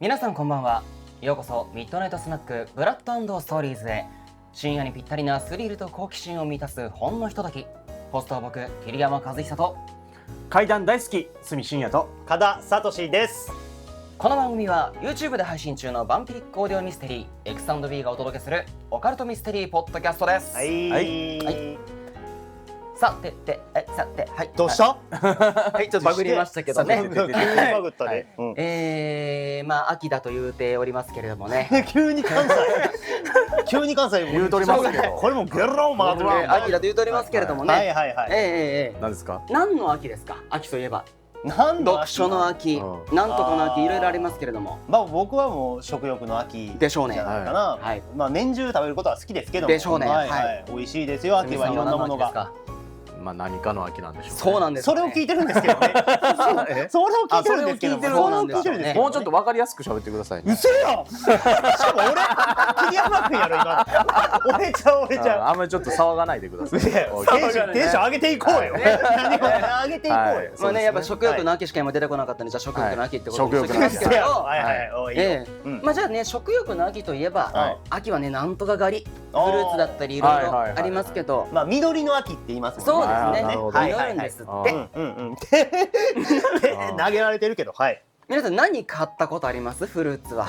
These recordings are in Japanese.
皆さんこんばんは。ようこそミッドナイトスナックブラッド&ストーリーズへ。深夜にぴったりなスリルと好奇心を満たすほんのひととき。ホストは僕桐山和久と、怪談大好き角信也と加田聡です。この番組は YouTube で配信中のバンピリックオーディオミステリー X&B がお届けするオカルトミステリーポッドキャストです。はいさてはい。どうした？はい、ちょっとバグりましたけどね。急にバグったはいね。まあ秋だと言うておりますけれどもね。急に関西急に関西言うとりますけどこれもゲロマート秋だと言うとおりますけれどもね。はいはいはい。何ですか？何の秋ですか？秋といえば何の読書の秋、なんとかの秋、いろいろありますけれども、まあ僕はもう食欲の秋でしょうねじゃないかな。はい。まあ年中食べることは好きですけども、でしょうねはいははい美味しいですよ。秋はいろんなものが。まあ何かの秋なんでしょうね。そうなんです。それを聞いてるんですけどね。それを聞いてるんですけど、そうなんですよね。もうちょっと分かりやすく喋ってくださいね。嘘やん。しかも俺桐山君やろ今。俺ちゃう。あんまりちょっと騒がないでください。テンション上げていこうよ。何を上げていこうよ。まあね、やっぱ食欲の秋しか今出てこなかったんで、じゃあ食欲の秋ってことに食欲の秋しておきますけど、はいはいまあじゃあね、食欲の秋といえば、秋はね、なんとか狩り、フルーツだったりいろいろありますけど、まあ緑の秋って言いますそうもんね。ですね。実るんですって。投げられてるけど、はい。皆さん何買ったことあります？フルーツは。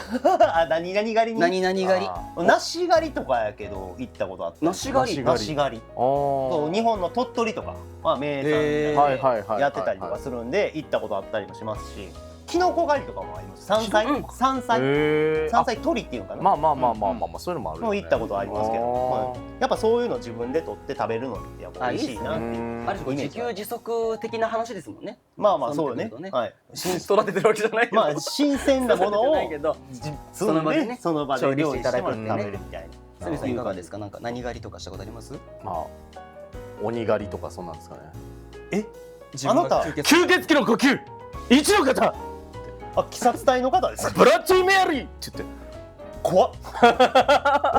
何々狩りに。何々狩り。梨狩りとかやけど行ったことあった。梨狩り。梨狩り。そう日本の鳥取とかまあ名産でやってたりとかするんで行ったことあったりもしますし、キノコ狩りとかもあります。山菜取りっていうのかな。まあそういうのもある。もう行ったことありますけど、やっぱそういうの自分で取って食べるのってやっぱ美味しいなっていう。ある種自給自足的な話ですもんね。まあまあそうよね。はい。育ててるわけじゃないけど。まあ新鮮なものをその場でね、その場で料理して食べねるみたいな。すみさんいかがですか？なんか何狩りとかしたことあります？まあ鬼狩りとかそんなんですかね。あなた吸血鬼の呼吸一の方。鬼殺隊の方ですか？ブラッディメアリーって言って。怖っ。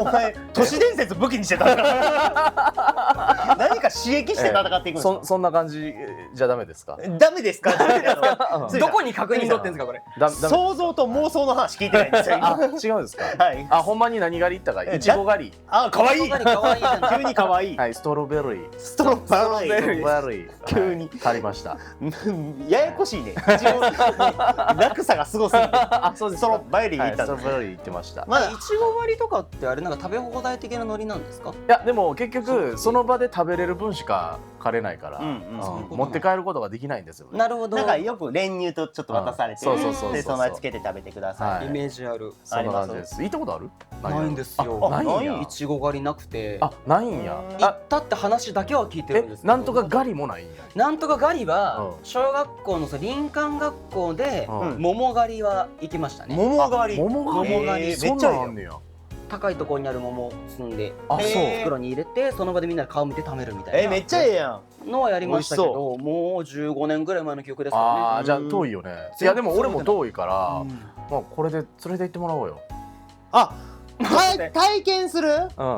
お前都市伝説武器にしてたんか。何か刺激して戦っていくんですか？そんな感じじゃダメですか？ダメですか？どこに確認取ってんですかこれ？想像と妄想の話聞いてないんですよ。違うんですか？はい。あ、ほんまに何狩り行ったか？いちご狩り。あ、可愛い。急に可愛い。はい、ストロベリー。ストロベリー。急に狩りました。ややこしいね。落差がすごすぎて。あ、そうです。ストロベリー行ったストロベリー行ってました。まだいちご割りとかってあれなんか食べ放題的なノリなんですか？いやでも結局その場で食べれる分しか狩れないから持って帰ることができないんですよね。なるほど。なんかよく練乳とちょっと渡されて、でそのつけて食べてください。イメージある。そんな感じです。行ったことある？ないんですよ。ないんや。いちご狩りなくて。あ、ないんや。行ったって話だけは聞いてるんですけど。なんとか狩りもないんや。なんとか狩りは小学校の林間学校で桃狩りは行きましたね。桃狩り。桃狩り。そんなんあんねや。高いところにある桃を摘んで袋に入れてその場でみんなで皮むいて食べるみたいな。めっちゃええやん。のはやりましたけど、もう15年ぐらい前の記憶ですからね。ああ、じゃあ遠いよね。いやでも俺も遠いから、まあこれで連れて行ってもらおうよ。あ、体験する？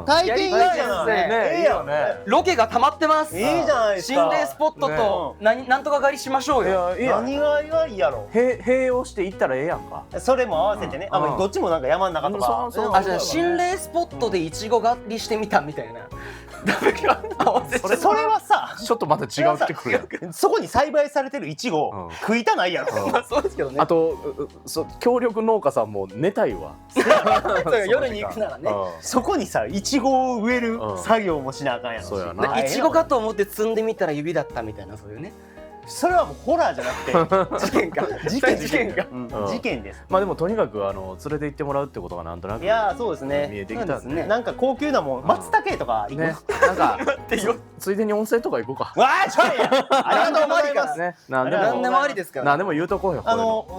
体験いいじゃない。ね、いいよね。ロケが溜まってます。いいじゃないですか。心霊スポットとなんとか狩りしましょうよ。何がいいやろ。併用して行ったらええやんか。それも合わせてね。どっちもなんか山の中とか。あ、じゃあ心霊スポットでイチゴ狩りしてみたみたいな。それはさ、ちょっとまた違うってくるやん。そこに栽培されてるイチゴ食いたないやろ。そうですけどね。あと協力農家さんも寝たいわ。夜に行くならね。そこにさイチゴを植える作業もしなあかんやろ。そうやな。イチゴかと思って摘んでみたら指だったみたいな、そういうね。それはもうホラーじゃなくて事件か。事件です。まあでもとにかく連れて行ってもらうってことがなんとなくいやそうですね見えてきたんで、なんか高級なもん松茸とか行くね。なんかついでに温泉とか行こうか。わあちょいや。ありがとうございますね。何でもありですから。何でも言うとこうよ。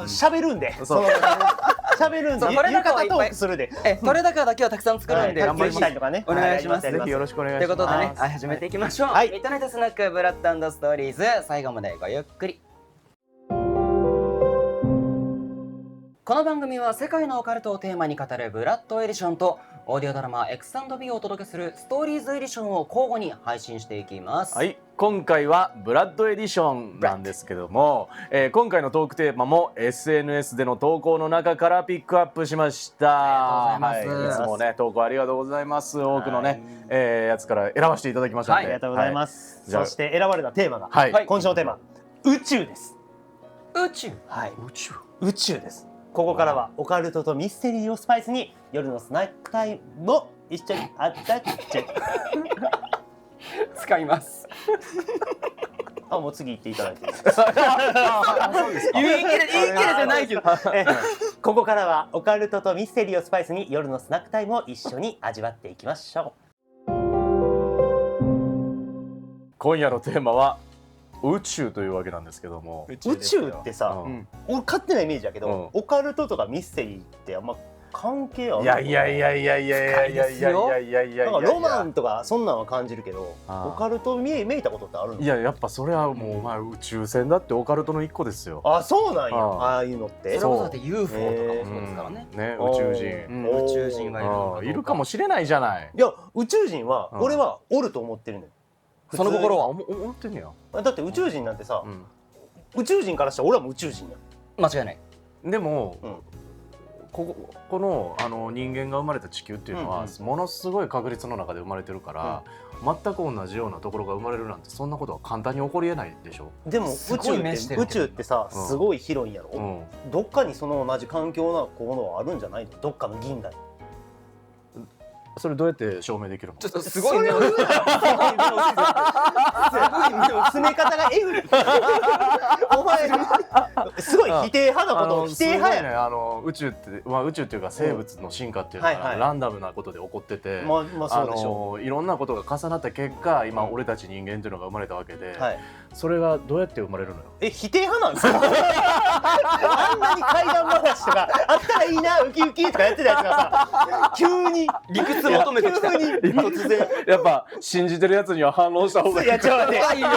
喋るんで。喋るんで。浴衣トークするで。取れ高だけはたくさん作るんで頑張りたいとかね。お願いします。ぜひよろしくお願いします。ということでね、始めていきましょう。ミッドナイトスナックブラッド&ストーリーズ、最後までごゆっくり。この番組は世界のオカルトをテーマに語るブラッドエディションとオーディオドラマ X&B をお届けするストーリーズエディションを交互に配信していきます。はい、今回はブラッドエディションなんですけども、今回のトークテーマも SNS での投稿の中からピックアップしました。ありがとうございます。いつもね投稿ありがとうございます。多くのね、やつから選ばせていただきましたので、ありがとうございます。じゃあそして選ばれたテーマが、はい今週のテーマ宇宙です。宇宙。はい、宇宙宇宙です。ここからはオカルトとミステリーをスパイスに夜のスナックタイムも一緒にあったっちゃ使います。あ、もう次行っていただいていいですか。言い切れじゃないけど。ここからはオカルトとミステリーをスパイスに夜のスナックタイムを一緒に味わっていきましょう。今夜のテーマは宇宙というわけなんですけども、宇宙ってさ、俺勝手なイメージだけど、オカルトとかミステリーってあんま関係ある？いやなんかロマンとかそんなんは感じるけど、オカルトめいたことってあるの？いや、やっぱそれはもうお前宇宙船だってオカルトの一個ですよ。あ、そうなんや。ああいうのってそれこそだって UFO とかもそうですからね。ね、宇宙人、宇宙人がいるかもしれないじゃない。いや、宇宙人は俺はおると思ってるのよ。その心は思ってんねや。だって宇宙人なんてさ、宇宙人からしたら俺はもう宇宙人や。間違いない。でも、この人間が生まれた地球っていうのはものすごい確率の中で生まれてるから、全く同じようなところが生まれるなんてそんなことは簡単に起こりえないでしょ。でも宇宙ってさ、すごい広いんやろ。どっかにその同じ環境なこのはあるんじゃないの？どっかの銀河に。それどうやって証明できるの？ちょっとすごいね。詰め方がエグい。お前すごい否定派なことを否定派やね。宇宙っていうか生物の進化っていうのはランダムなことで起こってて、いろんなことが重なった結果今俺たち人間っていうのが生まれたわけで、それがどうやって生まれるのよ。否定派なんですか？あんなに怪談話とかあったらいいなウキウキとかやってたやつがさ、急に理屈求めてきた。突然やっぱ信じてるやつには反応した方がいい。いや、ちょっと待って、それが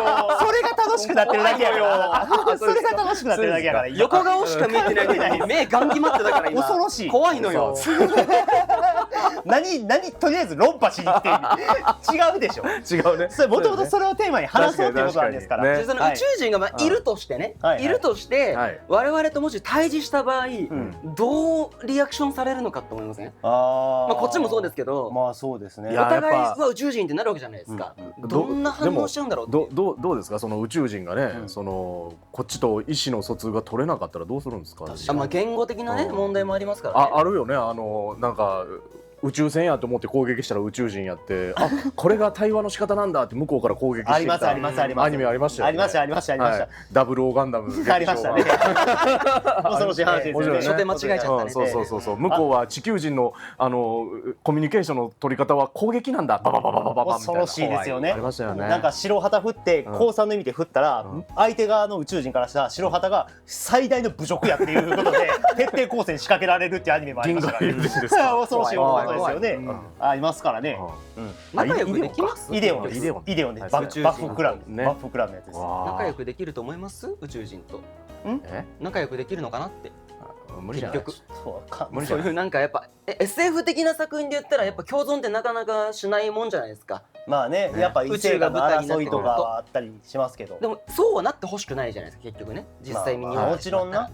楽しくなってるだけやから。それが楽しくなってるだけやから。横顔しか見えてないけど目ガン決まってたから今恐ろしい。怖いのよ。何とりあえず論破しに行って違うでしょ。違うね。もともとそれをテーマに話そうってことなんですから。その宇宙人がいるとしてね、いるとして我々ともし対峙した場合どうリアクションされるのかと思いません？こっちもそうですけど、まあそうですね。お互いは宇宙人ってなるわけじゃないですか。どんな反応しちゃうんだろうって。どうですか、その宇宙人がね、こっちと意思の疎通が取れなかったらどうするんですか？言語的なね問題もありますからね。あるよね。なんか宇宙船やと思って攻撃したら宇宙人やって、あ、これが対話の仕方なんだって向こうから攻撃してきた。ありますありますあります。アニメありましたよね。ありましたありましたありました。00ガンダムありましたね。恐ろしい話ですよね。初手間違えちゃったね。そう向こうは地球人のコミュニケーションの取り方は攻撃なんだ。バババババババみたいな。恐ろしいですよね。ありましたよね。なんか白旗振って降参の意味で振ったら、相手側の宇宙人からしたら白旗が最大の侮辱やっていうことで徹底抗戦仕掛けられるっていうアニメもありましたからね。恐ろしいことですよね。ありますからね。仲良くできます？イデオンです。イデオンです。バッフクラブのやつです。仲良くできると思います？宇宙人と。仲良くできるのかなって。無理じゃない。そういうなんかやっぱSF 的な作品で言ったらやっぱ共存ってなかなかしないもんじゃないですか。まあね、やっぱ異性が争いとかはあったりしますけど、でもそうはなってほしくないじゃないですか結局ね。実際にもちろんな。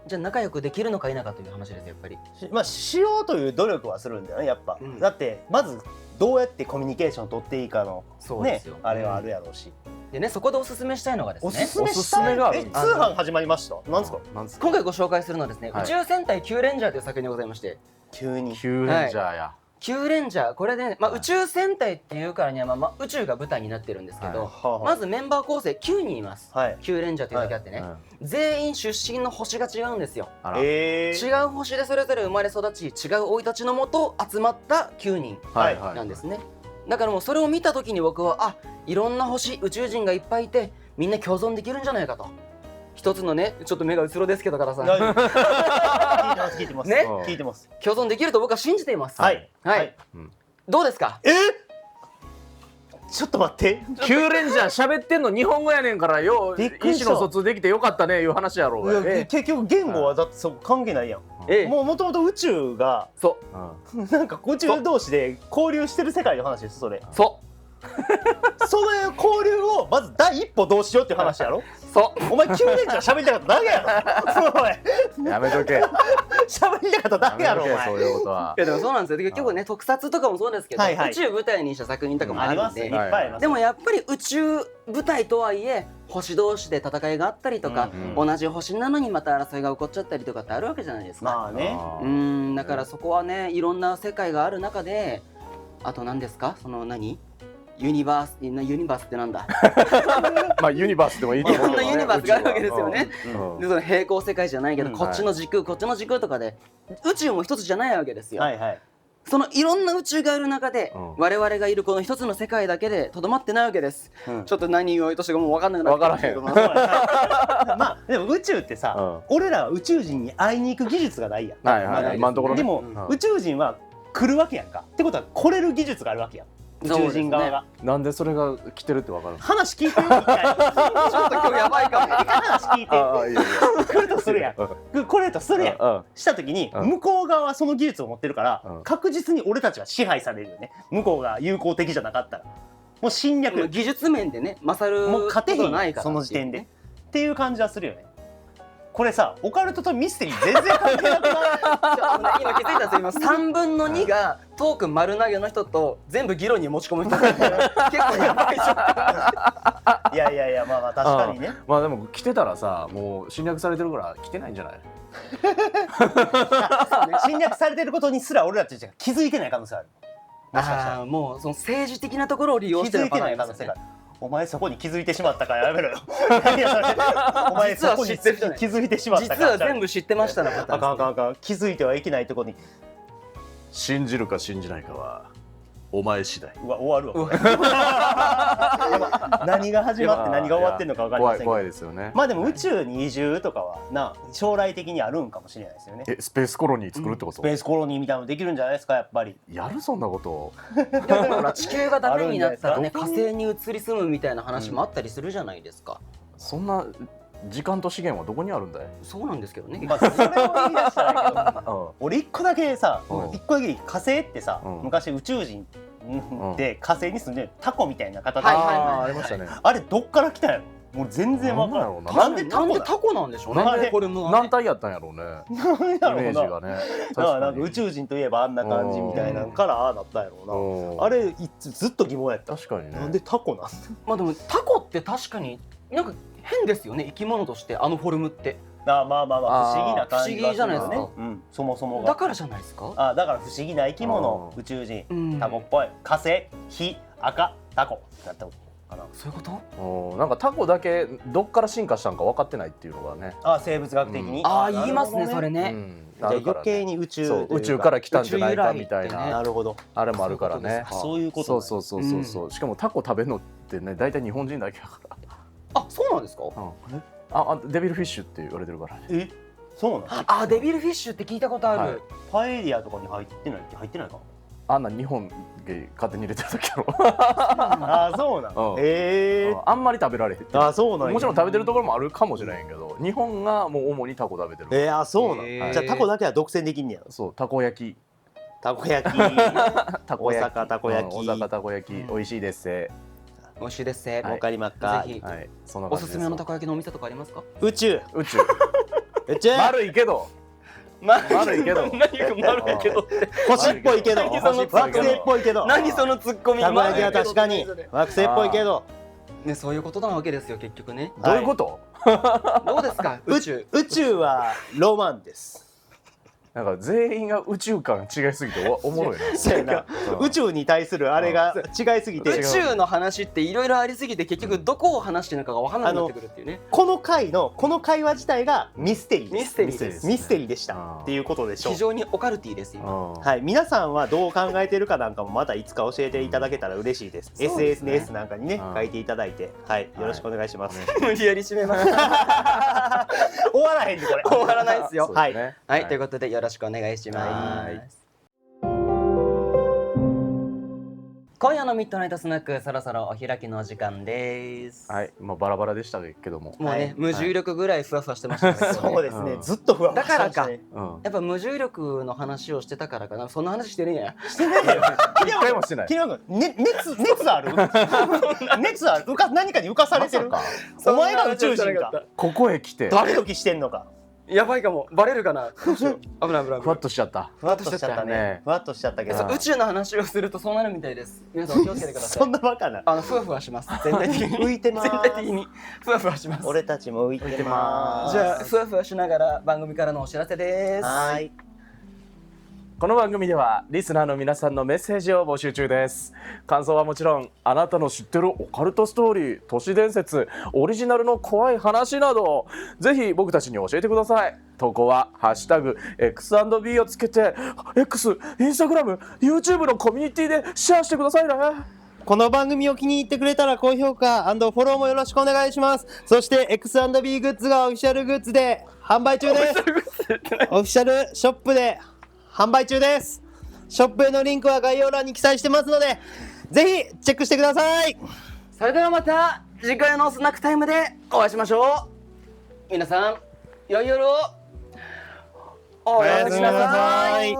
じゃあ仲良くできるのか否かという話ですやっぱり。まあしようという努力はするんだよねやっぱ。だってまずどうやってコミュニケーション取っていいかのね、あれはあるやろうし。でね、そこでおすすめしたいのがですね、おすすめが通販始まりました。なんですか？今回ご紹介するのはですね、宇宙戦隊キューレンジャーという作品でございまして、キューレンジャーや。キューレンジャー、これで、宇宙戦隊っていうからには、宇宙が舞台になってるんですけど、まずメンバー構成9人います。キューレンジャーというだけあってね、全員出身の星が違うんですよ。違う星でそれぞれ生まれ育ち、違う生い立ちのもと集まった9人なんですね。だからもうそれを見た時に僕は、いろんな星、宇宙人がいっぱいいて、みんな共存できるんじゃないかと。一つのね、ちょっと目がうつろですけど、からさん。聞いてます。ね、聞いてます。共存できると僕は信じています。はい。どうですか？ちょっと待ってキューレンジャー喋ってんの日本語やねんからよ意思の疎通できてよかったねいう話やろうが。結局言語はだってそこ関係ないやん。もともと宇宙がなんか宇宙同士で交流してる世界の話ですそれ。その交流をまず第一歩どうしようっていう話やろ。お前キューレンジャー喋りたかっただけやろ。やめとけ。喋りたかっただけやろお前。そういうことは。いやでもそうなんですよ。結局ね特撮とかもそうですけど、宇宙舞台にした作品とかもあるんで、でもやっぱり宇宙舞台とはいえ星同士で戦いがあったりとか、同じ星なのにまた争いが起こっちゃったりとかってあるわけじゃないですか。まあね。だからそこはねいろんな世界がある中で、あと何ですかそのユニバースってなんだまあユニバースでもいいと思う。いろんなユニバースがあるわけですよね。でその平行世界じゃないけど、こっちの軸こっちの軸とかで宇宙も一つじゃないわけですよ。そのいろんな宇宙がある中で、我々がいるこの一つの世界だけでとどまってないわけです。ちょっと何を言おうとしてももう分かんなくなってきましたけども。まあでも宇宙ってさ、俺らは宇宙人に会いに行く技術がないやん。今のところね。でも宇宙人は来るわけやんか。ってことは来れる技術があるわけやん。宇宙人側が。なんでそれが来てるって分かる？話聞いてるみたい。ちょっと今日やばいかも。話聞いて。来るとするやん。来れるとするやん。した時に向こう側はその技術を持ってるから確実に俺たちは支配されるよね。向こうが友好的じゃなかったら。もう侵略。技術面でね勝ることないからその時点で。っていう感じはするよね。これさオカルトとミステリー全然関係なくない？今気づいたんですよ。今3分の2がトーク丸投げの人と全部議論に持ち込む人結構やばいじゃん。いやまあ確かにね。まあでも来てたらさもう侵略されてるから来てないんじゃない？侵略されてることにすら俺らたちが気づいてない可能性ある。もうその政治的なところを利用してる可能性がある。お前そこに気づいてしまったからやめろよ。お前そこに気づいてしまったから。実は全部知ってましたな。あかん気づいてはいけないとこに。信じるか信じないかはお前次第。うわ終わるわ。何が始まって何が終わってんのか分かりませんけど。怖いですよね。まあでも宇宙に移住とかは将来的にあるんかもしれないですよね。スペースコロニー作るってこと？スペースコロニーみたいなのできるんじゃないですかやっぱり。やるそんなこと。でもほら地球がダメになったらね火星に移り住むみたいな話もあったりするじゃないですか。そんな時間と資源はどこにあるんだい？そうなんですけどね。まあそれを言い出したらけど、俺一個だけさ、一個だけ火星ってさ、昔宇宙人で火星に住んでタコみたいな形ありましたね。あれどっから来たんやろ？もう全然わからん。なんでタコなんでしょうね。何体やったんやろうね。イメージがね。なんか宇宙人といえばあんな感じみたいなからああなったんやろうな。あれずっと疑問やった。確かにね。なんでタコなん？まあでもタコって確かになんか変ですよね生き物としてあのフォルムって。まあ不思議な感じ不思議じゃないですか。そもそもが。だからじゃないですか。だから不思議な生き物宇宙人タコっぽい火星火赤タコだった。そういうこと？なんかタコだけどっから進化したんか分かってないっていうのがね。生物学的に。言いますねそれね。じゃあ余計に宇宙から来たんじゃないかみたいな。なるほど。あれもあるからね。そういうこと。そう。しかもタコ食べるのってね大体日本人だけだから。あ、そうなんですか？デビルフィッシュって言われてるから。そうなの？デビルフィッシュって聞いたことある。パエリアとかに入ってないか。あんな日本で勝手に入れてるだけやろ。そうなの。あんまり食べられへん。そうなん。もちろん食べてるところもあるかもしれんけど、日本がもう主にタコ食べてる。そうなの。じゃあタコだけは独占できんねや。そう、たこ焼き。大阪たこ焼き。大阪たこ焼き美味しいです。美味しいです。わかりますか。ぜひおすすめのたこ焼きのお店とかありますか？宇宙。丸いけど。丸いけど。丸いけどって。星っぽいけど。惑星っぽいけど。何そのツッコミ。たこ焼きは確かに惑星っぽいけど。ね、そういうことなわけですよ結局ね。どういうこと？どうですか？宇宙はロマンです。なんか全員が宇宙感違いすぎておもろいな。宇宙に対するあれが違いすぎて、宇宙の話っていろいろありすぎて結局どこを話してるのかが分からなくなってくるっていうね。この会話自体がミステリーです。ミステリーでしたっていうことでしょう。非常にオカルティですよ。はい、皆さんはどう考えてるかなんかもまたいつか教えていただけたら嬉しいです。SNS なんかにね書いていただいて、はい、よろしくお願いします。無理やり締めます。終わらへんでこれ。終わらないですよ。はいはいということでよろしくお願いします。こ今夜のミッドナイトスナック、そろそろお開きのお時間です。はい、まあバラバラでしたけども。もうね、無重力ぐらいふわふわしてましたね。そうですね、ずっとふわふわしてましたね。だからか、やっぱ無重力の話をしてたからかな。そんな話してるんや。してないよ。一回もしてない。熱ある？熱ある？何かに浮かされてる？お前が宇宙人か。ここへ来て。ドキドキしてんのか。やばいかも、バレるかな。危ない。ふわっとしちゃった。ふわっとしちゃったね。ふわっとしちゃったけど。宇宙の話をするとそうなるみたいです。皆さんお気をつけてください。そんなバカな。ふわふわします。全体的に浮いてます。全体的にふわふわします。俺たちも浮いてます。じゃあふわふわしながら番組からのお知らせです。はい。この番組ではリスナーの皆さんのメッセージを募集中です。感想はもちろん、あなたの知ってるオカルトストーリー、都市伝説、オリジナルの怖い話など、ぜひ僕たちに教えてください。投稿はハッシュタグ X&B をつけて X、インスタグラム、YouTube のコミュニティでシェアしてくださいね。この番組を気に入ってくれたら高評価&フォローもよろしくお願いします。そして X&B グッズがオフィシャルグッズで販売中です。オフィシャルショップで販売中です。ショップへのリンクは概要欄に記載してますので、ぜひチェックしてください。それではまた次回のスナックタイムでお会いしましょう。皆さん、良い夜をおやすみなさい。